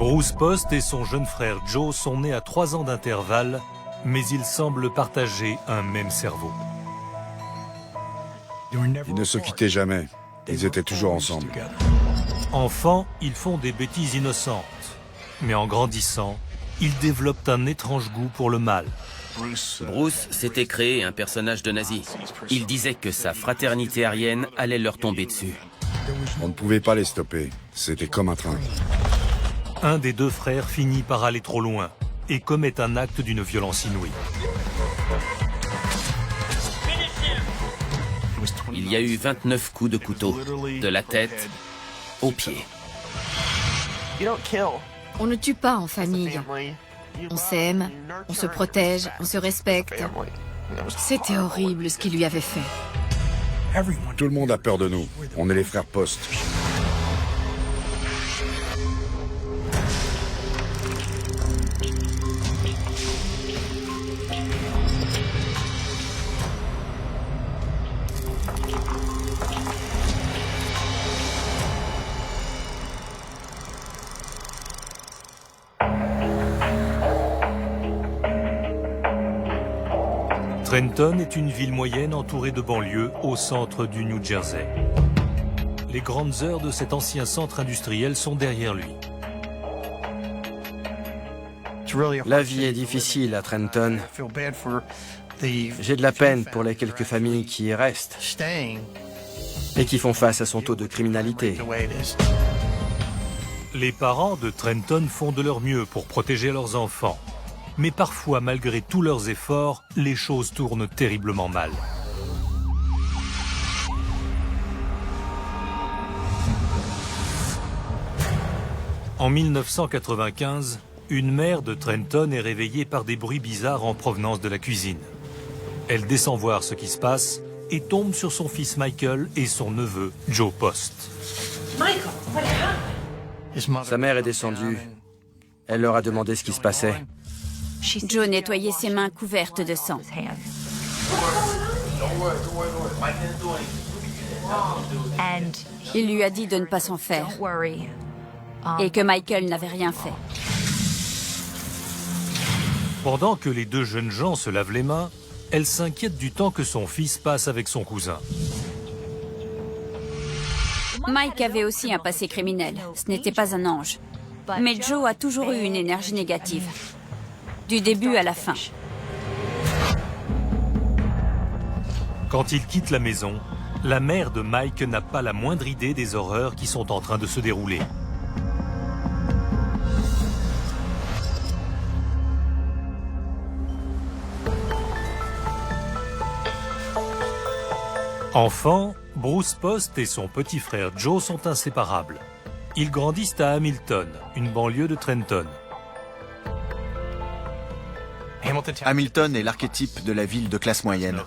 Bruce Post et son jeune frère Joe sont nés à 3 ans d'intervalle, mais ils semblent partager un même cerveau. Ils ne se quittaient jamais. Ils étaient toujours ensemble. Enfants, ils font des bêtises innocentes. Mais en grandissant, ils développent un étrange goût pour le mal. Bruce s'était créé un personnage de nazi. Il disait que sa fraternité aryenne allait leur tomber dessus. On ne pouvait pas les stopper. C'était comme un train. Un des 2 frères finit par aller trop loin et commet un acte d'une violence inouïe. Il y a eu 29 coups de couteau, de la tête aux pieds. On ne tue pas en famille. On s'aime, on se protège, on se respecte. C'était horrible ce qu'il lui avait fait. Tout le monde a peur de nous. On est les frères Post. Trenton est une ville moyenne entourée de banlieues au centre du New Jersey. Les grandes heures de cet ancien centre industriel sont derrière lui. La vie est difficile à Trenton. J'ai de la peine pour les quelques familles qui y restent et qui font face à son taux de criminalité. Les parents de Trenton font de leur mieux pour protéger leurs enfants. Mais parfois, malgré tous leurs efforts, les choses tournent terriblement mal. En 1995, une mère de Trenton est réveillée par des bruits bizarres en provenance de la cuisine. Elle descend voir ce qui se passe et tombe sur son fils Michael et son neveu Joe Post. Sa mère est descendue. Elle leur a demandé ce qui se passait. Joe nettoyait ses mains couvertes de sang. Il lui a dit de ne pas s'en faire et que Michael n'avait rien fait. Pendant que les 2 jeunes gens se lavent les mains, elle s'inquiète du temps que son fils passe avec son cousin. Mike avait aussi un passé criminel. Ce n'était pas un ange. Mais Joe a toujours eu une énergie négative. Du début à la fin. Quand il quitte la maison, la mère de Mike n'a pas la moindre idée des horreurs qui sont en train de se dérouler. Enfant, Bruce Post et son petit frère Joe sont inséparables. Ils grandissent à Hamilton, une banlieue de Trenton. Hamilton est l'archétype de la ville de classe moyenne.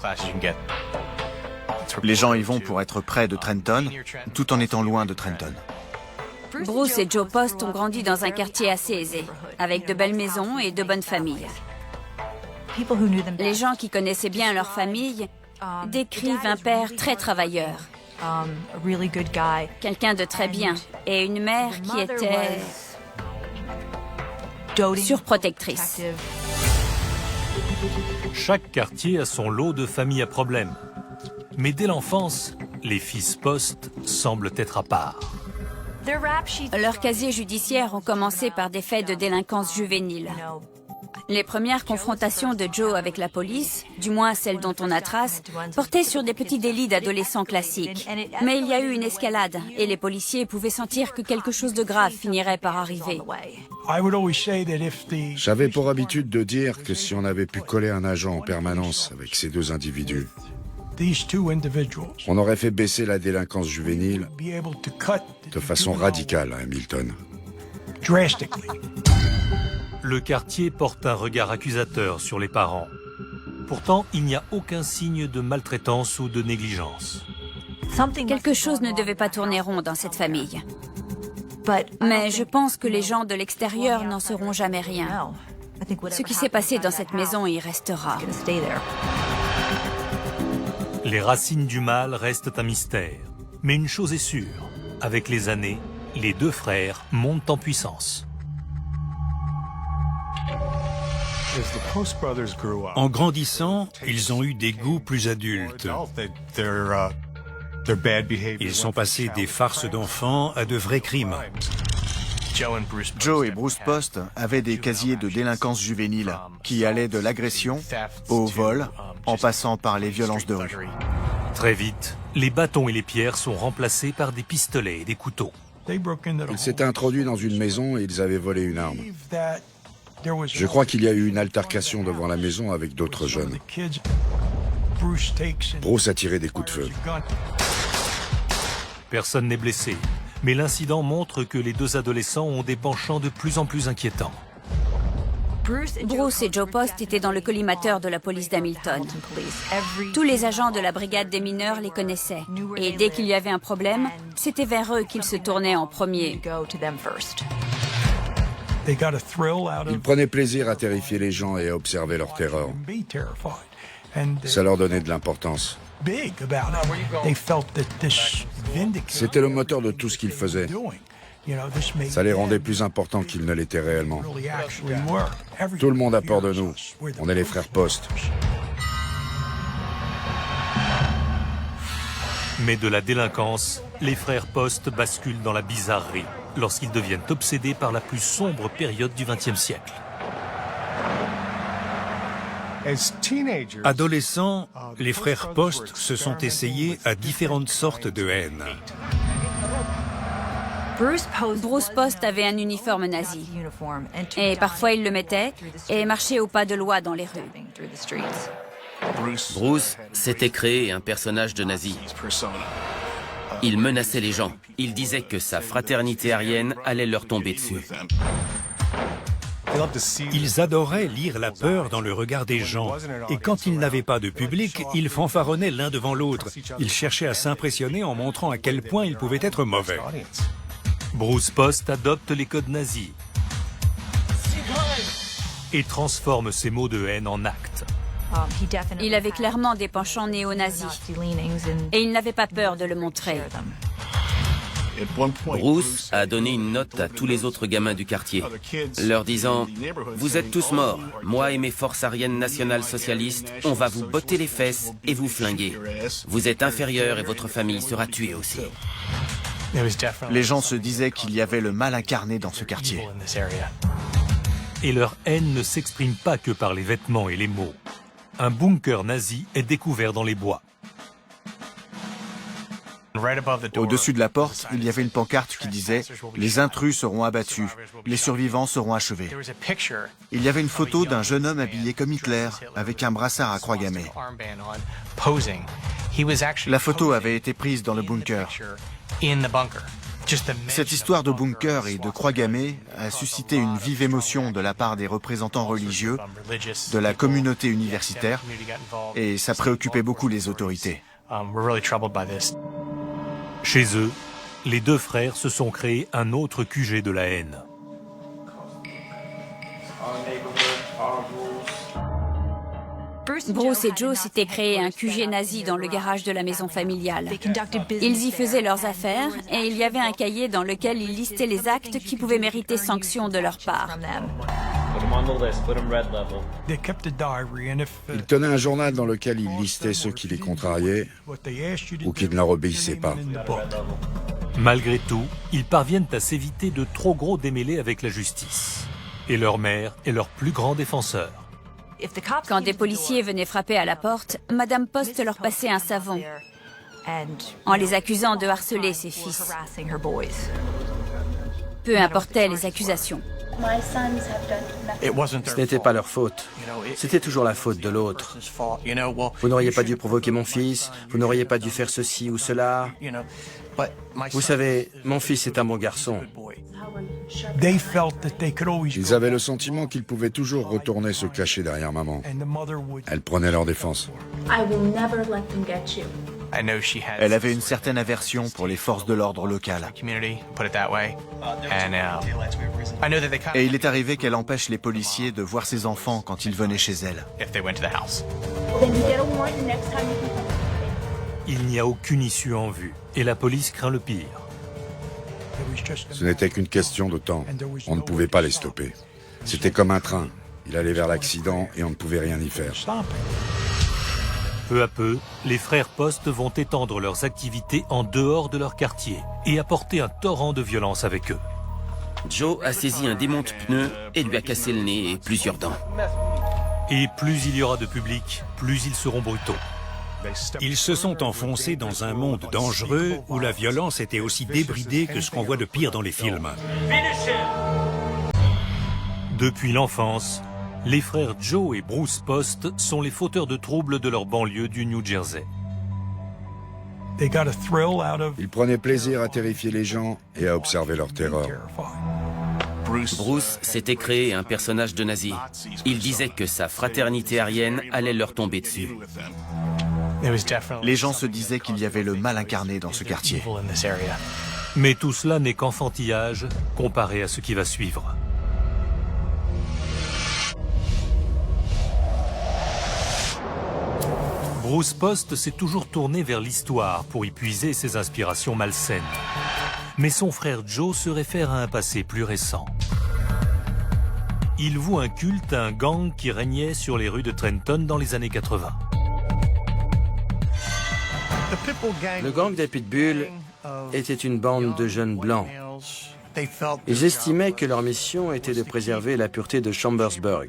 Les gens y vont pour être près de Trenton, tout en étant loin de Trenton. Bruce et Joe Post ont grandi dans un quartier assez aisé, avec de belles maisons et de bonnes familles. Les gens qui connaissaient bien leur famille décrivent un père très travailleur, quelqu'un de très bien, et une mère qui était surprotectrice. Chaque quartier a son lot de familles à problème. Mais dès l'enfance, les fils Post semblent être à part. Leurs casiers judiciaires ont commencé par des faits de délinquance juvénile. Les premières confrontations de Joe avec la police, du moins celles dont on a trace, portaient sur des petits délits d'adolescents classiques. Mais il y a eu une escalade et les policiers pouvaient sentir que quelque chose de grave finirait par arriver. J'avais pour habitude de dire que si on avait pu coller un agent en permanence avec ces 2 individus, on aurait fait baisser la délinquance juvénile de façon radicale à Hamilton. Le quartier porte un regard accusateur sur les parents. Pourtant, il n'y a aucun signe de maltraitance ou de négligence. Quelque chose ne devait pas tourner rond dans cette famille. Mais je pense que les gens de l'extérieur n'en sauront jamais rien. Ce qui s'est passé dans cette maison y restera. Les racines du mal restent un mystère. Mais une chose est sûre, avec les années, les 2 frères montent en puissance. En grandissant, ils ont eu des goûts plus adultes. Ils sont passés des farces d'enfants à de vrais crimes. Joe et Bruce Post avaient des casiers de délinquance juvénile qui allaient de l'agression au vol, en passant par les violences de rue. Très vite, les bâtons et les pierres sont remplacés par des pistolets et des couteaux. Ils s'étaient introduits dans une maison et ils avaient volé une arme. Je crois qu'il y a eu une altercation devant la maison avec d'autres jeunes. Bruce a tiré des coups de feu. Personne n'est blessé, mais l'incident montre que les deux adolescents ont des penchants de plus en plus inquiétants. Bruce et Joe Post étaient dans le collimateur de la police d'Hamilton. Tous les agents de la brigade des mineurs les connaissaient. Et dès qu'il y avait un problème, c'était vers eux qu'ils se tournaient en premier. Ils prenaient plaisir à terrifier les gens et à observer leur terreur. Ça leur donnait de l'importance. C'était le moteur de tout ce qu'ils faisaient. Ça les rendait plus importants qu'ils ne l'étaient réellement. Tout le monde a peur de nous. On est les frères Post. Mais de la délinquance, les frères Post basculent dans la bizarrerie lorsqu'ils deviennent obsédés par la plus sombre période du XXe siècle. Adolescents, les frères Post se sont essayés à différentes sortes de haine. Bruce Post avait un uniforme nazi. Et parfois il le mettait et marchait au pas de loi dans les rues. Bruce s'était créé un personnage de nazi. Il menaçait les gens. Il disait que sa fraternité aryenne allait leur tomber dessus. Ils adoraient lire la peur dans le regard des gens. Et quand ils n'avaient pas de public, ils fanfaronnaient l'un devant l'autre. Ils cherchaient à s'impressionner en montrant à quel point ils pouvaient être mauvais. Bruce Post adopte les codes nazis et transforme ses mots de haine en actes. Il avait clairement des penchants néo-nazis. Et il n'avait pas peur de le montrer. Bruce a donné une note à tous les autres gamins du quartier, leur disant « Vous êtes tous morts. Moi et mes forces aryennes nationales socialistes, on va vous botter les fesses et vous flinguer. Vous êtes inférieurs et votre famille sera tuée aussi. » Les gens se disaient qu'il y avait le mal incarné dans ce quartier. Et leur haine ne s'exprime pas que par les vêtements et les mots. Un bunker nazi est découvert dans les bois. Au-dessus de la porte, il y avait une pancarte qui disait « Les intrus seront abattus, les survivants seront achevés ». Il y avait une photo d'un jeune homme habillé comme Hitler, avec un brassard à croix gammée. La photo avait été prise dans le bunker. Cette histoire de bunker et de croix gammée a suscité une vive émotion de la part des représentants religieux, de la communauté universitaire, et ça préoccupait beaucoup les autorités. Chez eux, les deux frères se sont créés un autre QG de la haine. Bruce et Joe s'étaient créé un QG nazi dans le garage de la maison familiale. Ils y faisaient leurs affaires et il y avait un cahier dans lequel ils listaient les actes qui pouvaient mériter sanction de leur part. Ils tenaient un journal dans lequel ils listaient ceux qui les contrariaient ou qui ne leur obéissaient pas. Malgré tout, ils parviennent à s'éviter de trop gros démêlés avec la justice. Et leur mère est leur plus grand défenseur. Quand des policiers venaient frapper à la porte, Madame Post leur passait un savon en les accusant de harceler ses fils. Peu importaient les accusations. Ce n'était pas leur faute. C'était toujours la faute de l'autre. Vous n'auriez pas dû provoquer mon fils, vous n'auriez pas dû faire ceci ou cela. Vous savez, mon fils est un bon garçon. Ils avaient le sentiment qu'ils pouvaient toujours retourner se cacher derrière maman. Elle prenait leur défense. Elle avait une certaine aversion pour les forces de l'ordre locales. Et il est arrivé qu'elle empêche les policiers de voir ses enfants quand ils venaient chez elle. Il n'y a aucune issue en vue et la police craint le pire. Ce n'était qu'une question de temps. On ne pouvait pas les stopper. C'était comme un train. Il allait vers l'accident et on ne pouvait rien y faire. Peu à peu, les frères Post vont étendre leurs activités en dehors de leur quartier et apporter un torrent de violence avec eux. Joe a saisi un démonte-pneus et lui a cassé le nez et plusieurs dents. Et plus il y aura de public, plus ils seront brutaux. Ils se sont enfoncés dans un monde dangereux où la violence était aussi débridée que ce qu'on voit de pire dans les films. Depuis l'enfance, les frères Joe et Bruce Post sont les fauteurs de troubles de leur banlieue du New Jersey. Ils prenaient plaisir à terrifier les gens et à observer leur terreur. Bruce s'était créé un personnage de nazi. Il disait que sa fraternité aryenne allait leur tomber dessus. Les gens se disaient qu'il y avait le mal incarné dans ce quartier. Mais tout cela n'est qu'enfantillage comparé à ce qui va suivre. Bruce Post s'est toujours tourné vers l'histoire pour y puiser ses inspirations malsaines. Mais son frère Joe se réfère à un passé plus récent. Il voue un culte à un gang qui régnait sur les rues de Trenton dans les années 80. Le gang des Pitbulls était une bande de jeunes blancs. Ils estimaient que leur mission était de préserver la pureté de Chambersburg.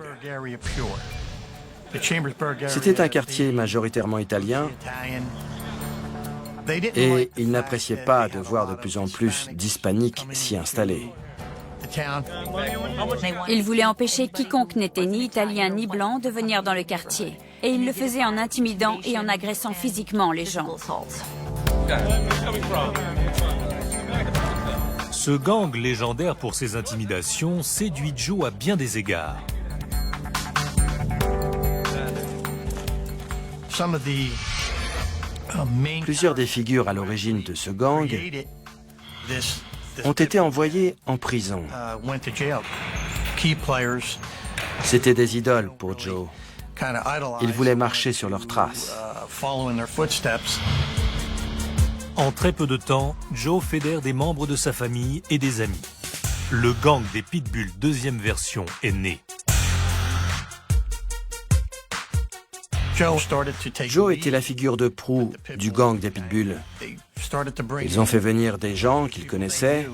C'était un quartier majoritairement italien et ils n'appréciaient pas de voir de plus en plus d'hispaniques s'y installer. Ils voulaient empêcher quiconque n'était ni italien ni blanc de venir dans le quartier. Et ils le faisaient en intimidant et en agressant physiquement les gens. Ce gang légendaire pour ses intimidations séduit Joe à bien des égards. Plusieurs des figures à l'origine de ce gang ont été envoyés en prison. C'était des idoles pour Joe. Il voulait marcher sur leurs traces. En très peu de temps, Joe fédère des membres de sa famille et des amis. Le gang des Pitbulls deuxième version est né. Joe était la figure de proue du gang des Pitbulls. Ils ont fait venir des gens qu'ils connaissaient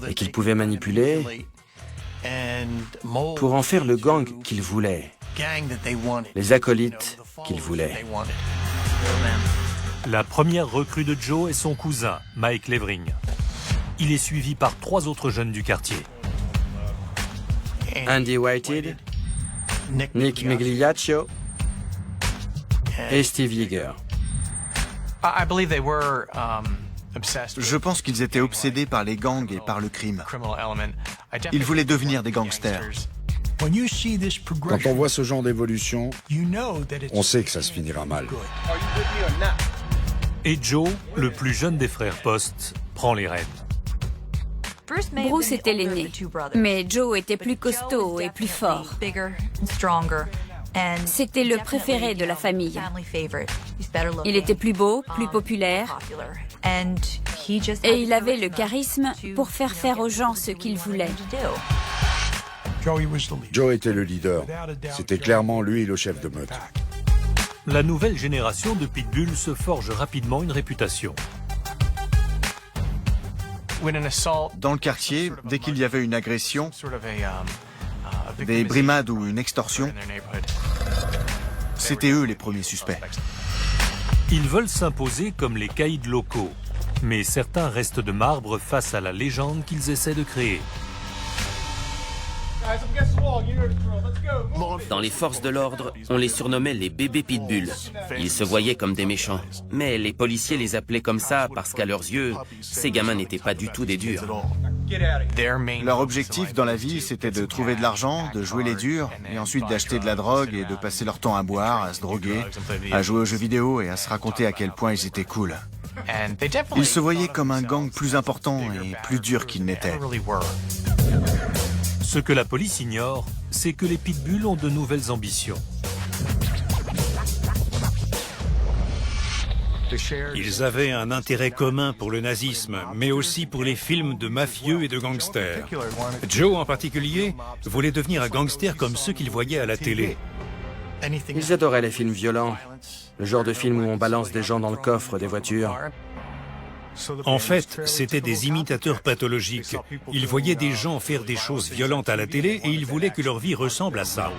et qu'ils pouvaient manipuler pour en faire le gang qu'ils voulaient, les acolytes qu'ils voulaient. La première recrue de Joe est son cousin, Mike Levering. Il est suivi par 3 autres jeunes du quartier. Andy Whitehead, Nick Migliaccio et Steve Yeager. Je pense qu'ils étaient obsédés par les gangs et par le crime. Ils voulaient devenir des gangsters. Quand on voit ce genre d'évolution, on sait que ça se finira mal. Et Joe, le plus jeune des frères Post, prend les rênes. Bruce était l'aîné, mais Joe était plus costaud et plus fort. C'était le préféré de la famille. Il était plus beau, plus populaire, et il avait le charisme pour faire aux gens ce qu'ils voulaient. Joe était le leader. C'était clairement lui le chef de meute. La nouvelle génération de Pitbull se forge rapidement une réputation. Dans le quartier, dès qu'il y avait une agression, des brimades ou une extorsion, c'était eux les premiers suspects. Ils veulent s'imposer comme les caïds locaux, mais certains restent de marbre face à la légende qu'ils essaient de créer. Dans les forces de l'ordre, on les surnommait les bébés pitbulls. Ils se voyaient comme des méchants. Mais les policiers les appelaient comme ça parce qu'à leurs yeux, ces gamins n'étaient pas du tout des durs. Leur objectif dans la vie, c'était de trouver de l'argent, de jouer les durs, et ensuite d'acheter de la drogue et de passer leur temps à boire, à se droguer, à jouer aux jeux vidéo et à se raconter à quel point ils étaient cool. Ils se voyaient comme un gang plus important et plus dur qu'ils n'étaient. Ce que la police ignore, c'est que les Pitbulls ont de nouvelles ambitions. Ils avaient un intérêt commun pour le nazisme, mais aussi pour les films de mafieux et de gangsters. Joe, en particulier, voulait devenir un gangster comme ceux qu'il voyait à la télé. Ils adoraient les films violents, le genre de film où on balance des gens dans le coffre des voitures. En fait, c'étaient des imitateurs pathologiques. Ils voyaient des gens faire des choses violentes à la télé et ils voulaient que leur vie ressemble à ça.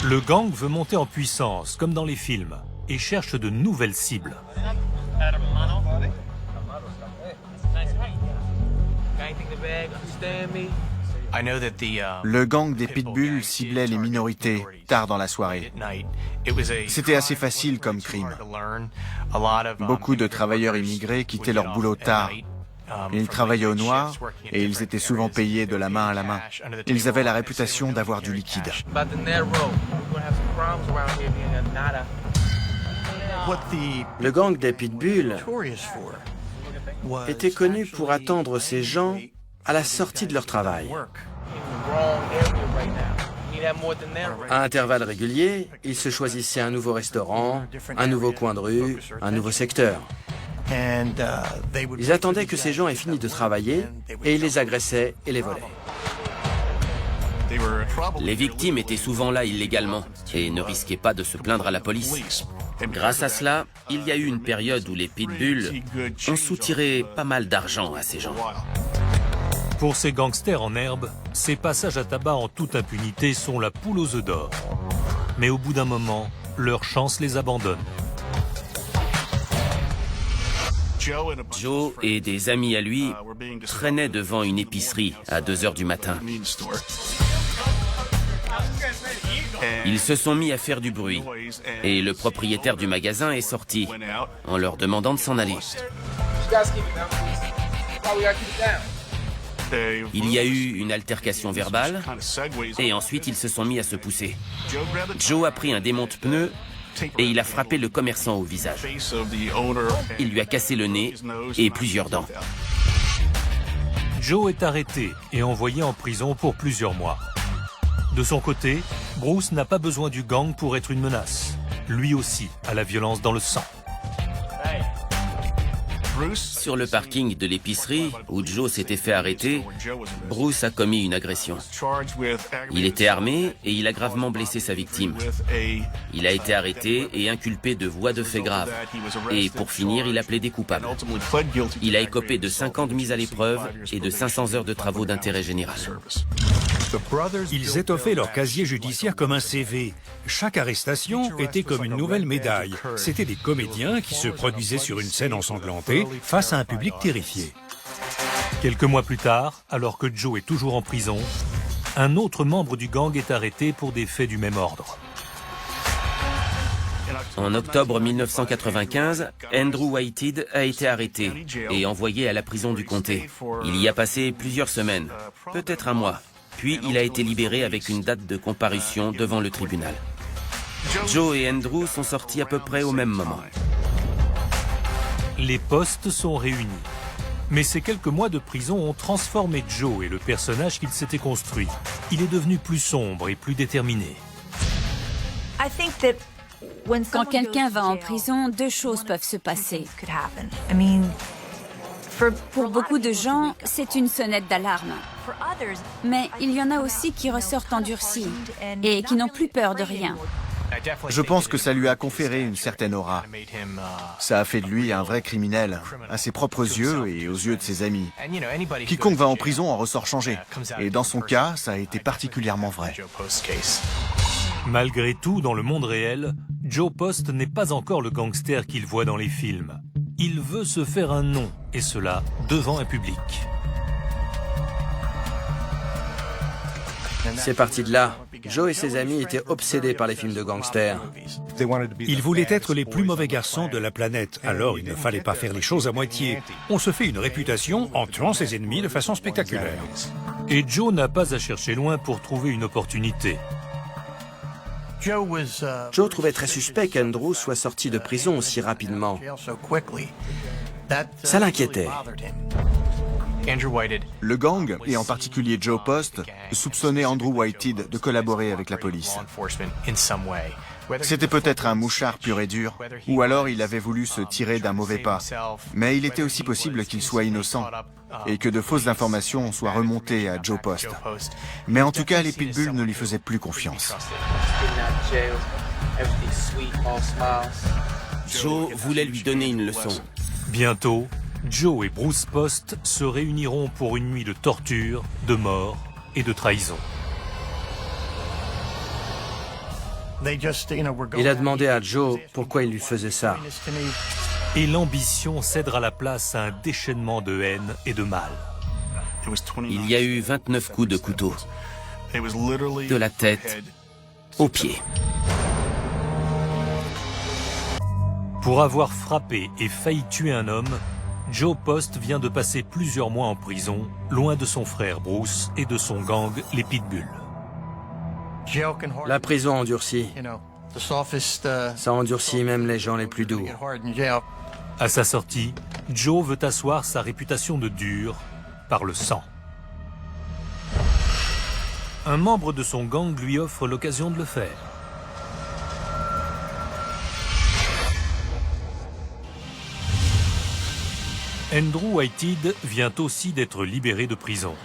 Le gang veut monter en puissance, comme dans les films, et cherche de nouvelles cibles. Le gang des Pitbulls ciblait les minorités tard dans la soirée. C'était assez facile comme crime. Beaucoup de travailleurs immigrés quittaient leur boulot tard. Ils travaillaient au noir et ils étaient souvent payés de la main à la main. Ils avaient la réputation d'avoir du liquide. Le gang des Pitbulls était connu pour attendre ces gens à la sortie de leur travail. À intervalles réguliers, ils se choisissaient un nouveau restaurant, un nouveau coin de rue, un nouveau secteur. Ils attendaient que ces gens aient fini de travailler et ils les agressaient et les volaient. Les victimes étaient souvent là illégalement et ne risquaient pas de se plaindre à la police. Grâce à cela, il y a eu une période où les Pitbulls ont soutiré pas mal d'argent à ces gens. Pour ces gangsters en herbe, ces passages à tabac en toute impunité sont la poule aux œufs d'or. Mais au bout d'un moment, leur chance les abandonne. Joe et des amis à lui traînaient devant une épicerie à 2 heures du matin. Ils se sont mis à faire du bruit et le propriétaire du magasin est sorti en leur demandant de s'en aller. Il y a eu une altercation verbale et ensuite ils se sont mis à se pousser. Joe a pris un démonte-pneus et il a frappé le commerçant au visage. Il lui a cassé le nez et plusieurs dents. Joe est arrêté et envoyé en prison pour plusieurs mois. De son côté, Bruce n'a pas besoin du gang pour être une menace. Lui aussi a la violence dans le sang. Sur le parking de l'épicerie où Joe s'était fait arrêter, Bruce a commis une agression. Il était armé et il a gravement blessé sa victime. Il a été arrêté et inculpé de voies de fait graves. Et pour finir, il a plaidé coupable. Il a écopé de 5 ans de mise à l'épreuve et de 500 heures de travaux d'intérêt général. Ils étoffaient leur casier judiciaire comme un CV. Chaque arrestation était comme une nouvelle médaille. C'étaient des comédiens qui se produisaient sur une scène ensanglantée face à un public terrifié. Quelques mois plus tard, alors que Joe est toujours en prison, un autre membre du gang est arrêté pour des faits du même ordre. En octobre 1995, Andrew Whitehead a été arrêté et envoyé à la prison du comté. Il y a passé plusieurs semaines, peut-être un mois. Puis il a été libéré avec une date de comparution devant le tribunal. Joe et Andrew sont sortis à peu près au même moment. Les postes sont réunis. Mais ces quelques mois de prison ont transformé Joe et le personnage qu'il s'était construit. Il est devenu plus sombre et plus déterminé. Quand quelqu'un va en prison, 2 choses peuvent se passer. Pour beaucoup de gens, c'est une sonnette d'alarme. Mais il y en a aussi qui ressortent endurcis et qui n'ont plus peur de rien. Je pense que ça lui a conféré une certaine aura. Ça a fait de lui un vrai criminel, à ses propres yeux et aux yeux de ses amis. Quiconque va en prison en ressort changé. Et dans son cas, ça a été particulièrement vrai. Malgré tout, dans le monde réel, Joe Post n'est pas encore le gangster qu'il voit dans les films. Il veut se faire un nom, et cela devant un public. C'est parti de là. Joe et ses amis étaient obsédés par les films de gangsters. Ils voulaient être les plus mauvais garçons de la planète, alors il ne fallait pas faire les choses à moitié. On se fait une réputation en tuant ses ennemis de façon spectaculaire. Et Joe n'a pas à chercher loin pour trouver une opportunité. Joe trouvait très suspect qu'Andrew soit sorti de prison aussi rapidement. Ça l'inquiétait. Le gang, et en particulier Joe Post, soupçonnait Andrew Whitehead de collaborer avec la police. C'était peut-être un mouchard pur et dur, ou alors il avait voulu se tirer d'un mauvais pas. Mais il était aussi possible qu'il soit innocent, et que de fausses informations soient remontées à Joe Post. Mais en tout cas, les pitbulls ne lui faisaient plus confiance. Joe voulait lui donner une leçon. Bientôt, Joe et Bruce Post se réuniront pour une nuit de torture, de mort et de trahison. Il a demandé à Joe pourquoi il lui faisait ça. Et l'ambition cédera la place à un déchaînement de haine et de mal. Il y a eu 29 coups de couteau, de la tête aux pieds. Pour avoir frappé et failli tuer un homme, Joe Post vient de passer plusieurs mois en prison, loin de son frère Bruce et de son gang, les Pitbulls. La prison endurcit. Ça endurcit même les gens les plus doux. À sa sortie, Joe veut asseoir sa réputation de dur par le sang. Un membre de son gang lui offre l'occasion de le faire. Andrew Whitehead vient aussi d'être libéré de prison.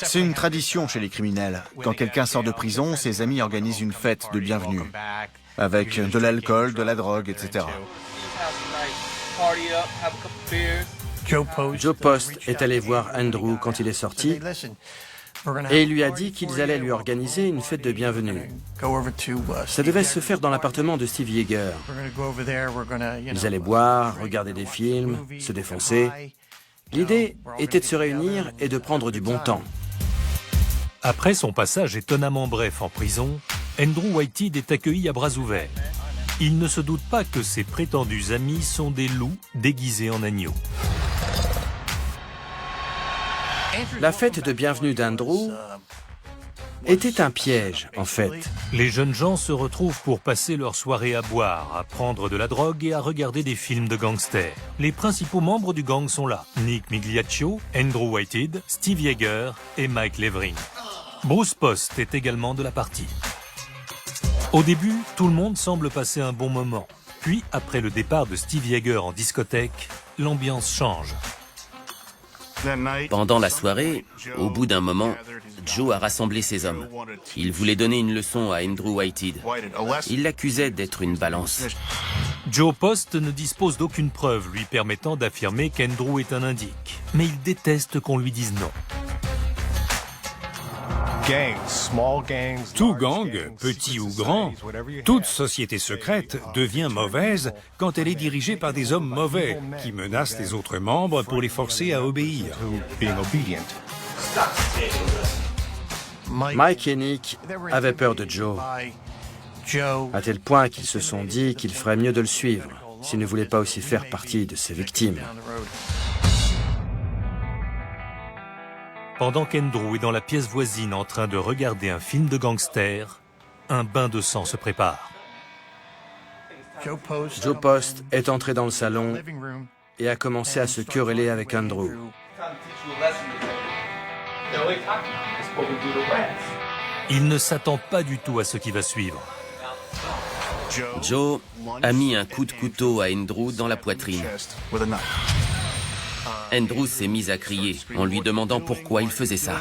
C'est une tradition chez les criminels. Quand quelqu'un sort de prison, ses amis organisent une fête de bienvenue, avec de l'alcool, de la drogue, etc. Joe Post est allé voir Andrew quand il est sorti et il lui a dit qu'ils allaient lui organiser une fête de bienvenue. Ça devait se faire dans l'appartement de Steve Yeager. Ils allaient boire, regarder des films, se défoncer. L'idée était de se réunir et de prendre du bon temps. Après son passage étonnamment bref en prison, Andrew Whitehead est accueilli à bras ouverts. Il ne se doute pas que ses prétendus amis sont des loups déguisés en agneaux. La fête de bienvenue d'Andrew était un piège, en fait. Les jeunes gens se retrouvent pour passer leur soirée à boire, à prendre de la drogue et à regarder des films de gangsters. Les principaux membres du gang sont là. Nick Migliaccio, Andrew Whitehead, Steve Yeager et Mike Levering. Bruce Post est également de la partie. Au début, tout le monde semble passer un bon moment. Puis, après le départ de Steve Yeager en discothèque, l'ambiance change. Pendant la soirée, au bout d'un moment, Joe a rassemblé ses hommes. Il voulait donner une leçon à Andrew Whitehead. Il l'accusait d'être une balance. Joe Post ne dispose d'aucune preuve lui permettant d'affirmer qu'Andrew est un indique. Mais il déteste qu'on lui dise non. Tout gang, petit ou grand, toute société secrète devient mauvaise quand elle est dirigée par des hommes mauvais qui menacent les autres membres pour les forcer à obéir. Mike et Nick avaient peur de Joe, à tel point qu'ils se sont dit qu'il ferait mieux de le suivre s'ils ne voulaient pas aussi faire partie de ses victimes. Pendant qu'Andrew est dans la pièce voisine en train de regarder un film de gangster, un bain de sang se prépare. Joe Post est entré dans le salon et a commencé à se quereller avec Andrew. Il ne s'attend pas du tout à ce qui va suivre. Joe a mis un coup de couteau à Andrew dans la poitrine. Andrew s'est mis à crier en lui demandant pourquoi il faisait ça.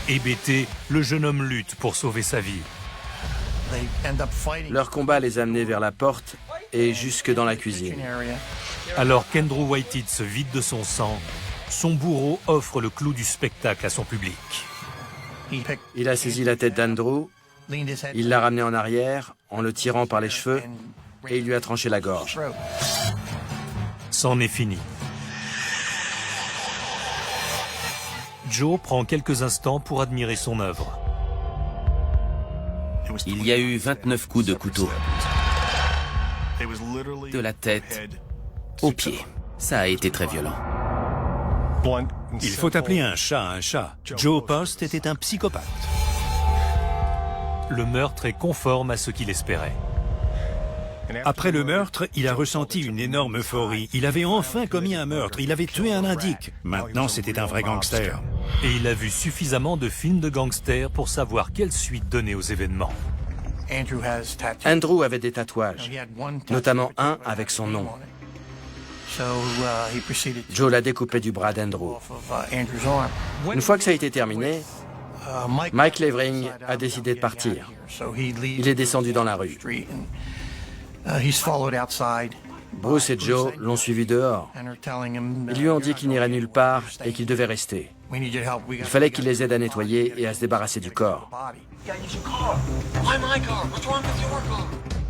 Hébété, le jeune homme lutte pour sauver sa vie. Leur combat les a menés vers la porte et jusque dans la cuisine. Alors qu'Andrew Whitehead se vide de son sang, son bourreau offre le clou du spectacle à son public. Il a saisi la tête d'Andrew, il l'a ramené en arrière en le tirant par les cheveux et il lui a tranché la gorge. C'en est fini. Joe prend quelques instants pour admirer son œuvre. Il y a eu 29 coups de couteau, de la tête aux pieds. Ça a été très violent. Il faut appeler un chat. Joe Post était un psychopathe. Le meurtre est conforme à ce qu'il espérait. Après le meurtre, il a ressenti une énorme euphorie. Il avait enfin commis un meurtre. Il avait tué un indique. Maintenant, c'était un vrai gangster. Et il a vu suffisamment de films de gangsters pour savoir quelle suite donner aux événements. Andrew avait des tatouages, notamment un avec son nom. Joe l'a découpé du bras d'Andrew. Une fois que ça a été terminé, Mike Levering a décidé de partir. Il est descendu dans la rue. Bruce et Joe l'ont suivi dehors. Ils lui ont dit qu'il n'irait nulle part et qu'il devait rester. Il fallait qu'il les aide à nettoyer et à se débarrasser du corps.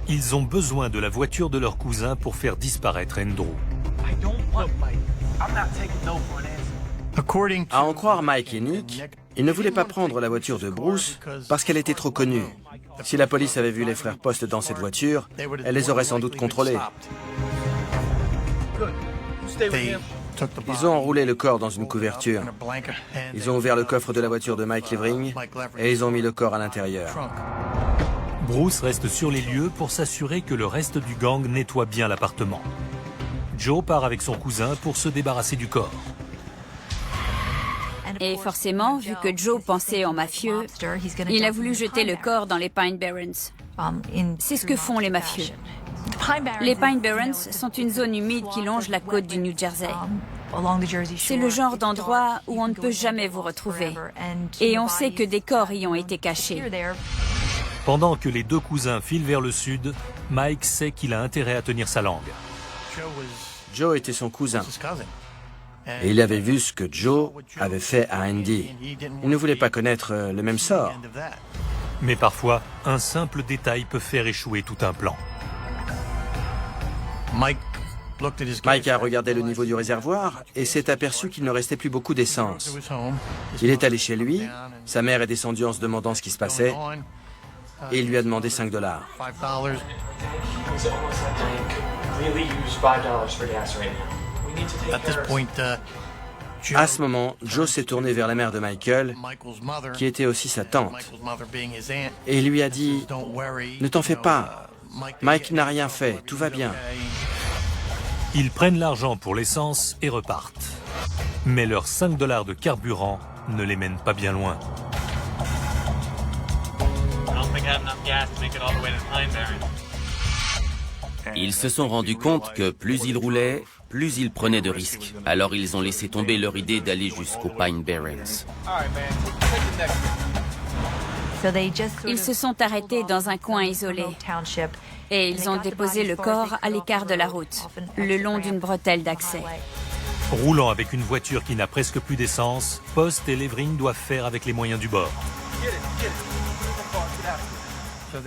Ils ont besoin de la voiture de leur cousin pour faire disparaître Andrew. À en croire Mike et Nick, ils ne voulaient pas prendre la voiture de Bruce parce qu'elle était trop connue. Si la police avait vu les frères Post dans cette voiture, elle les aurait sans doute contrôlés. Ils ont enroulé le corps dans une couverture. Ils ont ouvert le coffre de la voiture de Mike Levering et ils ont mis le corps à l'intérieur. Bruce reste sur les lieux pour s'assurer que le reste du gang nettoie bien l'appartement. Joe part avec son cousin pour se débarrasser du corps. Et forcément, vu que Joe pensait en mafieux, il a voulu jeter le corps dans les Pine Barrens. C'est ce que font les mafieux. Les Pine Barrens sont une zone humide qui longe la côte du New Jersey. C'est le genre d'endroit où on ne peut jamais vous retrouver. Et on sait que des corps y ont été cachés. Pendant que les deux cousins filent vers le sud, Mike sait qu'il a intérêt à tenir sa langue. Joe était son cousin. Et il avait vu ce que Joe avait fait à Andy. Il ne voulait pas connaître le même sort. Mais parfois, un simple détail peut faire échouer tout un plan. Mike a regardé le niveau du réservoir et s'est aperçu qu'il ne restait plus beaucoup d'essence. Il est allé chez lui, sa mère est descendue en se demandant ce qui se passait, et il lui a demandé $5. À ce moment, Joe s'est tourné vers la mère de Michael, qui était aussi sa tante, et il lui a dit « Ne t'en fais pas, Mike n'a rien fait, tout va bien. » Ils prennent l'argent pour l'essence et repartent. Mais leurs $5 de carburant ne les mènent pas bien loin. Ils se sont rendus compte que plus ils roulaient, plus ils prenaient de risques. Alors ils ont laissé tomber leur idée d'aller jusqu'aux Pine Barrens. Ils se sont arrêtés dans un coin isolé et ils ont déposé le corps à l'écart de la route, le long d'une bretelle d'accès. Roulant avec une voiture qui n'a presque plus d'essence, Post et Levering doivent faire avec les moyens du bord.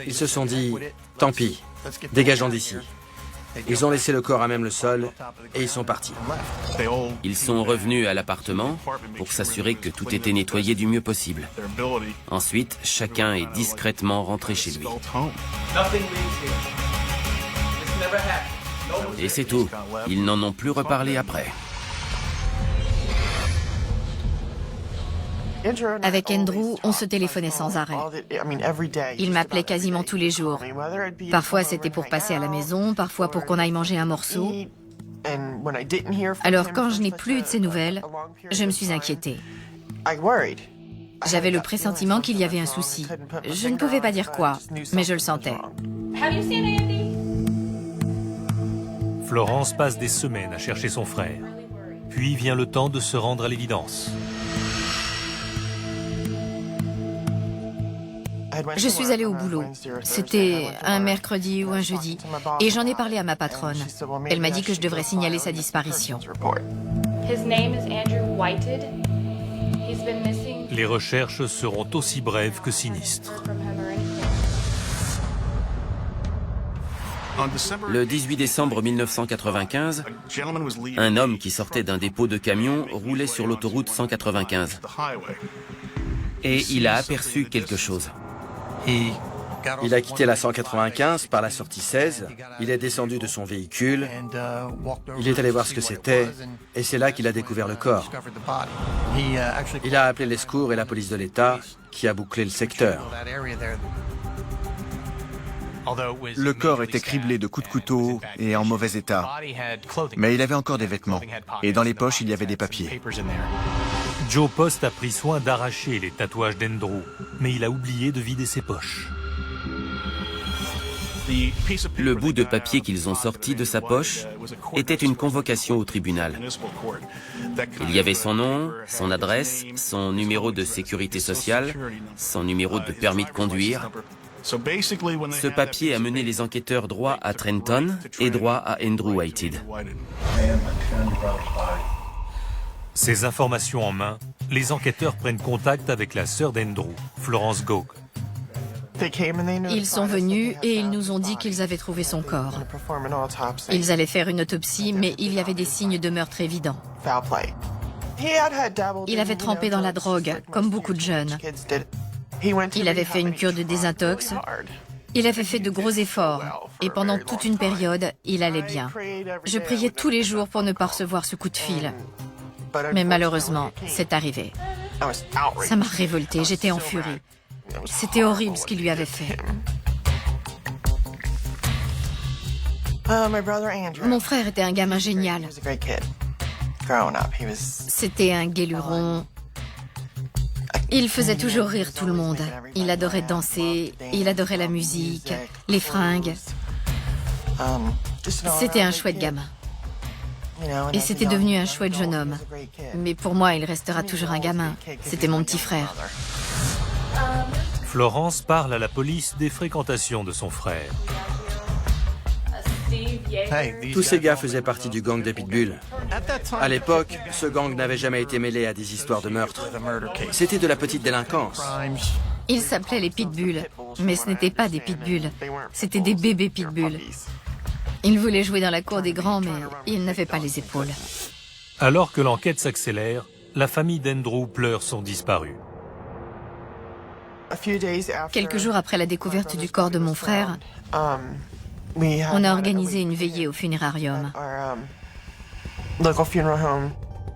Ils se sont dit « Tant pis, dégageons d'ici ». Ils ont laissé le corps à même le sol et ils sont partis. Ils sont revenus à l'appartement pour s'assurer que tout était nettoyé du mieux possible. Ensuite, chacun est discrètement rentré chez lui. Et c'est tout. Ils n'en ont plus reparlé après. Avec Andrew, on se téléphonait sans arrêt. Il m'appelait quasiment tous les jours. Parfois, c'était pour passer à la maison, parfois pour qu'on aille manger un morceau. Alors, quand je n'ai plus de ses nouvelles, je me suis inquiétée. J'avais le pressentiment qu'il y avait un souci. Je ne pouvais pas dire quoi, mais je le sentais. Florence passe des semaines à chercher son frère. Puis vient le temps de se rendre à l'évidence. Je suis allée au boulot. C'était un mercredi ou un jeudi. Et j'en ai parlé à ma patronne. Elle m'a dit que je devrais signaler sa disparition. Les recherches seront aussi brèves que sinistres. Le 18 décembre 1995, un homme qui sortait d'un dépôt de camion roulait sur l'autoroute 195. Et il a aperçu quelque chose. Il a quitté la 195 par la sortie 16, il est descendu de son véhicule, il est allé voir ce que c'était, et c'est là qu'il a découvert le corps. Il a appelé les secours et la police de l'État, qui a bouclé le secteur. Le corps était criblé de coups de couteau et en mauvais état, mais il avait encore des vêtements, et dans les poches, il y avait des papiers. Joe Post a pris soin d'arracher les tatouages d'Andrew, mais il a oublié de vider ses poches. Le bout de papier qu'ils ont sorti de sa poche était une convocation au tribunal. Il y avait son nom, son adresse, son numéro de sécurité sociale, son numéro de permis de conduire. Ce papier a mené les enquêteurs droit à Trenton et droit à Andrew Whitehead. Ces informations en main, les enquêteurs prennent contact avec la sœur d'Andrew, Florence Gough. Ils sont venus et ils nous ont dit qu'ils avaient trouvé son corps. Ils allaient faire une autopsie, mais il y avait des signes de meurtre évidents. Il avait trempé dans la drogue, comme beaucoup de jeunes. Il avait fait une cure de désintox. Il avait fait de gros efforts. Et pendant toute une période, il allait bien. Je priais tous les jours pour ne pas recevoir ce coup de fil. Mais malheureusement, c'est arrivé. Ça m'a révoltée, j'étais en furie. C'était horrible ce qu'il lui avait fait. Mon frère était un gamin génial. C'était un guéluron. Il faisait toujours rire tout le monde. Il adorait danser, il adorait la musique, les fringues. C'était un chouette gamin. Et c'était devenu un chouette jeune homme. Mais pour moi, il restera toujours un gamin. C'était mon petit frère. Florence parle à la police des fréquentations de son frère. Tous ces gars faisaient partie du gang des Pitbulls. À l'époque, ce gang n'avait jamais été mêlé à des histoires de meurtre. C'était de la petite délinquance. Ils s'appelaient les Pitbulls, mais ce n'étaient pas des Pitbulls. C'était des bébés Pitbulls. Ils voulaient jouer dans la cour des grands, mais ils n'avaient pas les épaules. Alors que l'enquête s'accélère, la famille d'Andrew pleure son disparu. Quelques jours après la découverte du corps de mon frère, on a organisé une veillée au funérarium.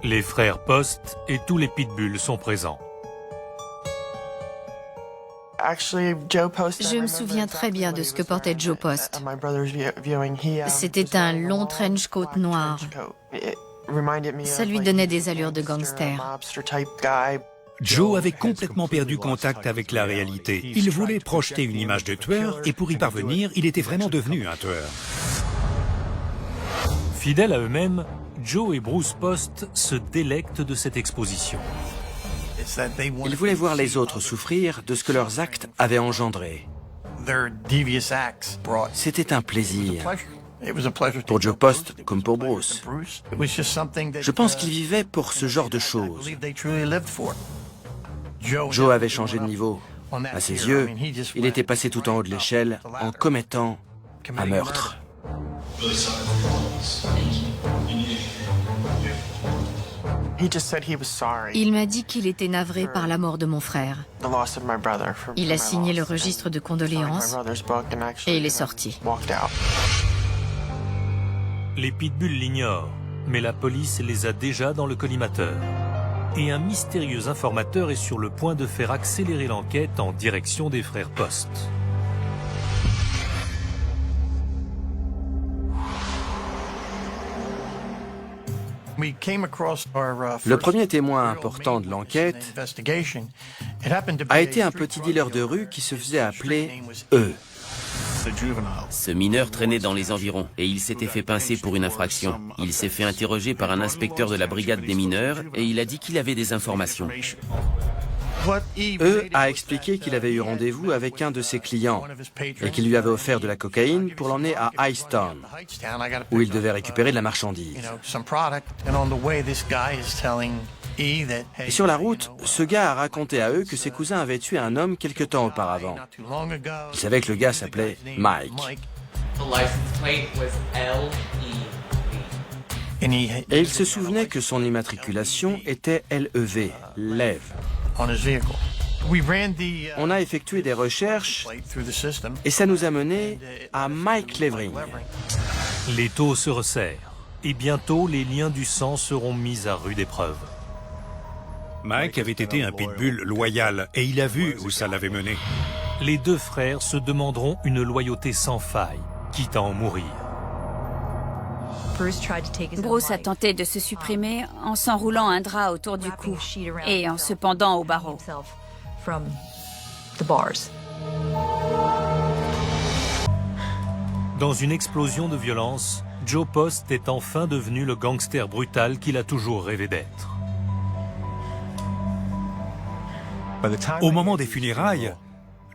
Les frères Post et tous les Pitbulls sont présents. Je me souviens très bien de ce que portait Joe Post. C'était un long trench coat noir. Ça lui donnait des allures de gangster. Joe avait complètement perdu contact avec la réalité. Il voulait projeter une image de tueur et pour y parvenir, il était vraiment devenu un tueur. Fidèles à eux-mêmes, Joe et Bruce Post se délectent de cette exposition. Ils voulaient voir les autres souffrir de ce que leurs actes avaient engendré. C'était un plaisir. Pour Joe Post comme pour Bruce. Je pense qu'ils vivaient pour ce genre de choses. Joe avait changé de niveau. À ses yeux, il était passé tout en haut de l'échelle en commettant un meurtre. Il m'a dit qu'il était navré par la mort de mon frère. Il a signé le registre de condoléances et il est sorti. Les Pitbulls l'ignorent, mais la police les a déjà dans le collimateur. Et un mystérieux informateur est sur le point de faire accélérer l'enquête en direction des frères Post. Le premier témoin important de l'enquête a été un petit dealer de rue qui se faisait appeler E. Ce mineur traînait dans les environs et il s'était fait pincer pour une infraction. Il s'est fait interroger par un inspecteur de la brigade des mineurs et il a dit qu'il avait des informations. E a expliqué qu'il avait eu rendez-vous avec un de ses clients et qu'il lui avait offert de la cocaïne pour l'emmener à Hightstown, où il devait récupérer de la marchandise. Et sur la route, ce gars a raconté à eux que ses cousins avaient tué un homme quelque temps auparavant. Il savait que le gars s'appelait Mike. Et il se souvenait que son immatriculation était LEV, Lev. On a effectué des recherches et ça nous a mené à Mike Levering. Les taux se resserrent et bientôt les liens du sang seront mis à rude épreuve. Mike avait été un pitbull loyal et il a vu où ça l'avait mené. Les deux frères se demanderont une loyauté sans faille, quitte à en mourir. Bruce a tenté de se supprimer en s'enroulant un drap autour du cou et en se pendant au barreau. Dans une explosion de violence, Joe Post est enfin devenu le gangster brutal qu'il a toujours rêvé d'être. Au moment des funérailles,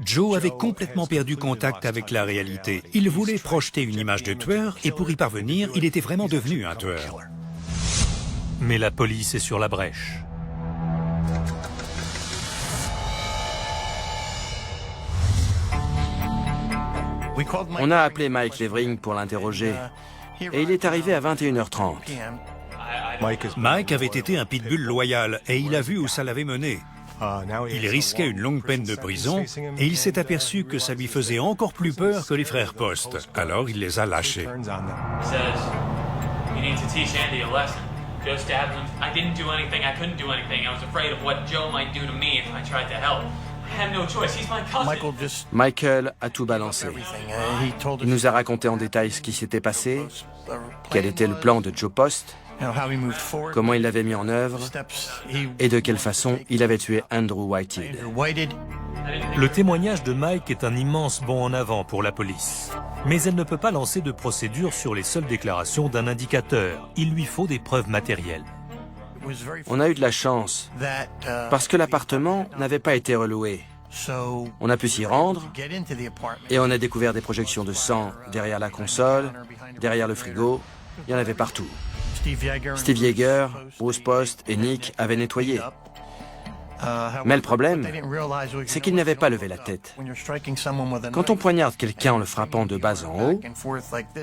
Joe avait complètement perdu contact avec la réalité. Il voulait projeter une image de tueur et pour y parvenir, il était vraiment devenu un tueur. Mais la police est sur la brèche. On a appelé Mike Levering pour l'interroger et il est arrivé à 21h30. Mike avait été un pitbull loyal et il a vu où ça l'avait mené. Il risquait une longue peine de prison et il s'est aperçu que ça lui faisait encore plus peur que les frères Post. Alors il les a lâchés. Michael a tout balancé. Il nous a raconté en détail ce qui s'était passé, quel était le plan de Joe Post, comment il l'avait mis en œuvre et de quelle façon il avait tué Andrew Whitehead. Le témoignage de Mike est un immense bond en avant pour la police. Mais elle ne peut pas lancer de procédure sur les seules déclarations d'un indicateur. Il lui faut des preuves matérielles. On a eu de la chance, parce que l'appartement n'avait pas été reloué. On a pu s'y rendre, et on a découvert des projections de sang derrière la console, derrière le frigo, il y en avait partout. Steve Yeager, Bruce Post et Nick avaient nettoyé. Mais le problème, c'est qu'ils n'avaient pas levé la tête. Quand on poignarde quelqu'un en le frappant de bas en haut,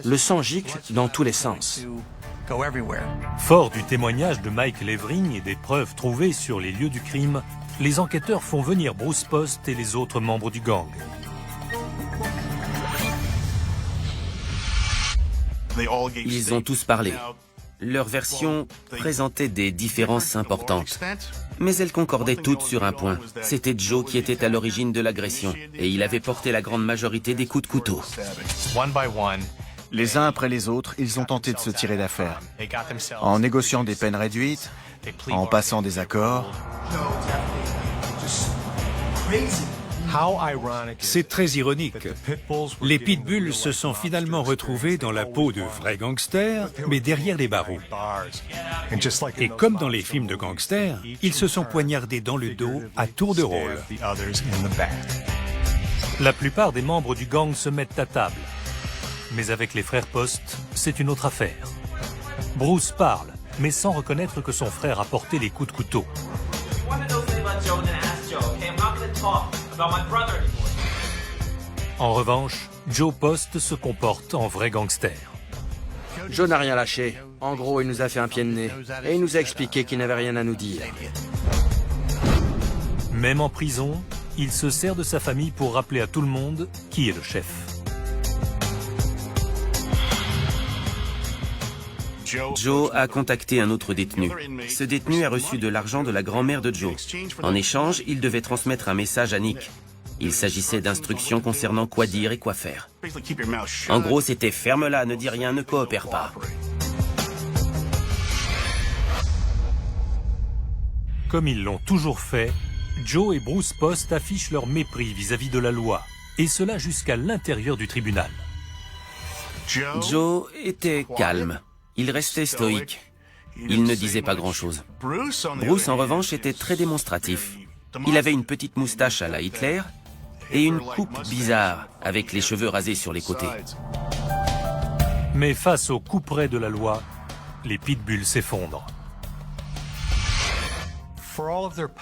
le sang gicle dans tous les sens. Fort du témoignage de Mike Levering et des preuves trouvées sur les lieux du crime, les enquêteurs font venir Bruce Post et les autres membres du gang. Ils ont tous parlé. Leur version présentait des différences importantes. Mais elles concordaient toutes sur un point. C'était Joe qui était à l'origine de l'agression. Et il avait porté la grande majorité des coups de couteau. Les uns après les autres, ils ont tenté de se tirer d'affaire. En négociant des peines réduites, en passant des accords. C'est très ironique. Les pitbulls se sont finalement retrouvés dans la peau de vrais gangsters, mais derrière les barreaux. Et comme dans les films de gangsters, ils se sont poignardés dans le dos à tour de rôle. La plupart des membres du gang se mettent à table. Mais avec les frères Post, c'est une autre affaire. Bruce parle, mais sans reconnaître que son frère a porté les coups de couteau. En revanche, Joe Post se comporte en vrai gangster. Joe n'a rien lâché. En gros, il nous a fait un pied de nez. Et il nous a expliqué qu'il n'avait rien à nous dire. Même en prison, il se sert de sa famille pour rappeler à tout le monde qui est le chef. Joe a contacté un autre détenu. Ce détenu a reçu de l'argent de la grand-mère de Joe. En échange, il devait transmettre un message à Nick. Il s'agissait d'instructions concernant quoi dire et quoi faire. En gros, c'était « ferme-la, ne dis rien, ne coopère pas ». Comme ils l'ont toujours fait, Joe et Bruce Post affichent leur mépris vis-à-vis de la loi, et cela jusqu'à l'intérieur du tribunal. Joe était calme. Il restait stoïque. Il ne disait pas grand-chose. Bruce, en revanche, était très démonstratif. Il avait une petite moustache à la Hitler et une coupe bizarre, avec les cheveux rasés sur les côtés. Mais face au couperet de la loi, les pitbulls s'effondrent.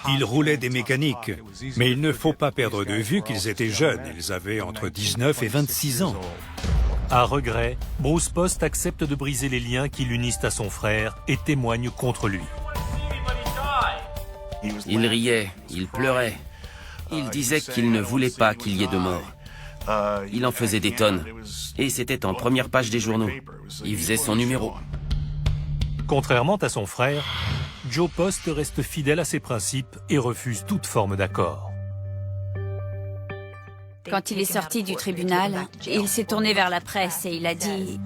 Ils roulaient des mécaniques, mais il ne faut pas perdre de vue qu'ils étaient jeunes. Ils avaient entre 19 et 26 ans. À regret, Bruce Post accepte de briser les liens qui l'unissent à son frère et témoigne contre lui. Il riait, il pleurait. Il disait qu'il ne voulait pas qu'il y ait de morts. Il en faisait des tonnes. Et c'était en première page des journaux. Il faisait son numéro. Contrairement à son frère, Joe Post reste fidèle à ses principes et refuse toute forme d'accord. Quand il est sorti du tribunal, il s'est tourné vers la presse et il a dit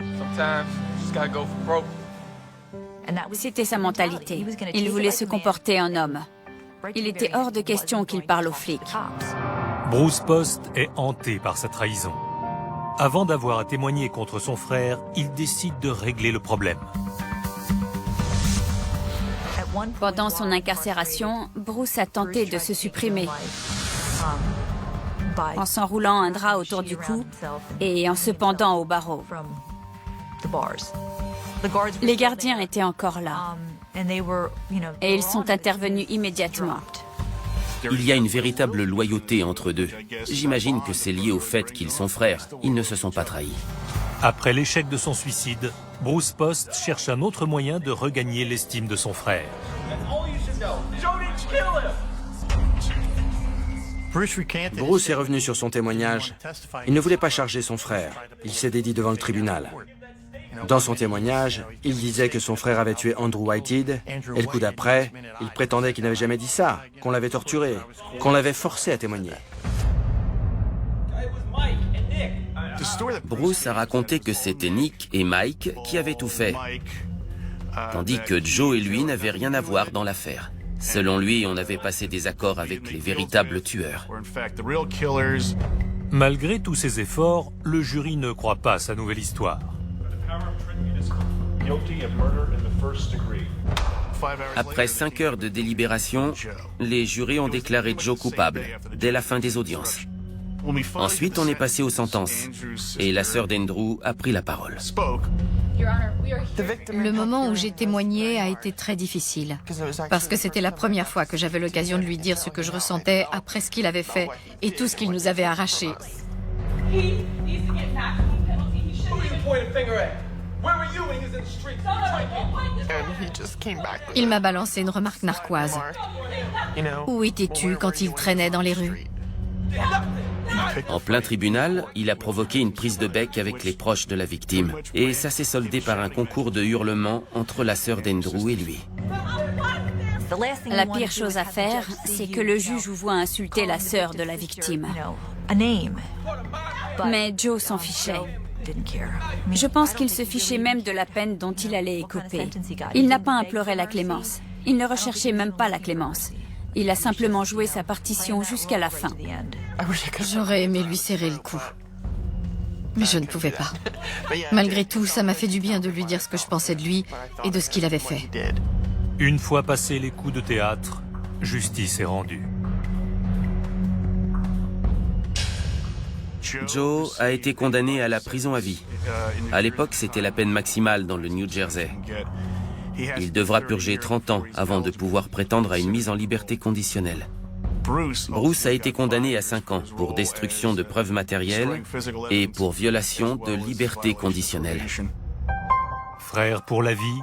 C'était sa mentalité. Il voulait se comporter en homme. Il était hors de question qu'il parle aux flics. Bruce Post est hanté par sa trahison. Avant d'avoir à témoigner contre son frère, il décide de régler le problème. Pendant son incarcération, Bruce a tenté de se supprimer en s'enroulant un drap autour du cou et en se pendant au barreau. Les gardiens étaient encore là et ils sont intervenus immédiatement. Il y a une véritable loyauté entre eux deux. J'imagine que c'est lié au fait qu'ils sont frères. Ils ne se sont pas trahis. Après l'échec de son suicide, Bruce Post cherche un autre moyen de regagner l'estime de son frère. Bruce est revenu sur son témoignage. Il ne voulait pas charger son frère. Il s'est dédié devant le tribunal. Dans son témoignage, il disait que son frère avait tué Andrew Whitehead, et le coup d'après, il prétendait qu'il n'avait jamais dit ça, qu'on l'avait torturé, qu'on l'avait forcé à témoigner. Bruce a raconté que c'était Nick et Mike qui avaient tout fait, tandis que Joe et lui n'avaient rien à voir dans l'affaire. Selon lui, on avait passé des accords avec les véritables tueurs. Malgré tous ses efforts, le jury ne croit pas à sa nouvelle histoire. Après 5 heures de délibération, les jurés ont déclaré Joe coupable dès la fin des audiences. Ensuite, on est passé aux sentences et la sœur d'Andrew a pris la parole. Le moment où j'ai témoigné a été très difficile, parce que c'était la première fois que j'avais l'occasion de lui dire ce que je ressentais après ce qu'il avait fait et tout ce qu'il nous avait arraché. Il m'a balancé une remarque narquoise. Où étais-tu quand il traînait dans les rues? En plein tribunal, il a provoqué une prise de bec avec les proches de la victime. Et ça s'est soldé par un concours de hurlements entre la sœur d'Andrew et lui. La pire chose à faire, c'est que le juge vous voit insulter la sœur de la victime. Mais Joe s'en fichait. Je pense qu'il se fichait même de la peine dont il allait écoper. Il n'a pas imploré la clémence. Il ne recherchait même pas la clémence. Il a simplement joué sa partition jusqu'à la fin. J'aurais aimé lui serrer le cou. Mais je ne pouvais pas. Malgré tout, ça m'a fait du bien de lui dire ce que je pensais de lui et de ce qu'il avait fait. Une fois passés les coups de théâtre, justice est rendue. Joe a été condamné à la prison à vie. À l'époque, c'était la peine maximale dans le New Jersey. Il devra purger 30 ans avant de pouvoir prétendre à une mise en liberté conditionnelle. Bruce a été condamné à 5 ans pour destruction de preuves matérielles et pour violation de liberté conditionnelle. Frères pour la vie,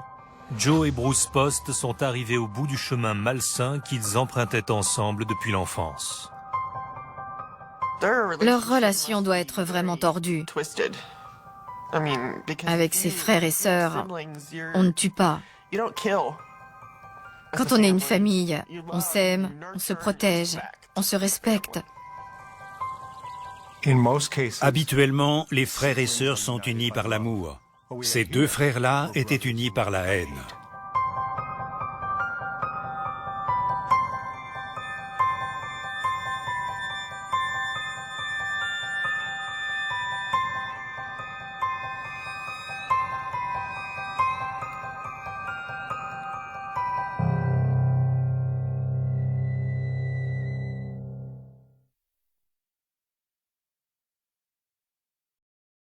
Joe et Bruce Post sont arrivés au bout du chemin malsain qu'ils empruntaient ensemble depuis l'enfance. Leur relation doit être vraiment tordue. Avec ses frères et sœurs, on ne tue pas. Quand on est une famille, on s'aime, on se protège, on se respecte. Habituellement, les frères et sœurs sont unis par l'amour. Ces deux frères-là étaient unis par la haine.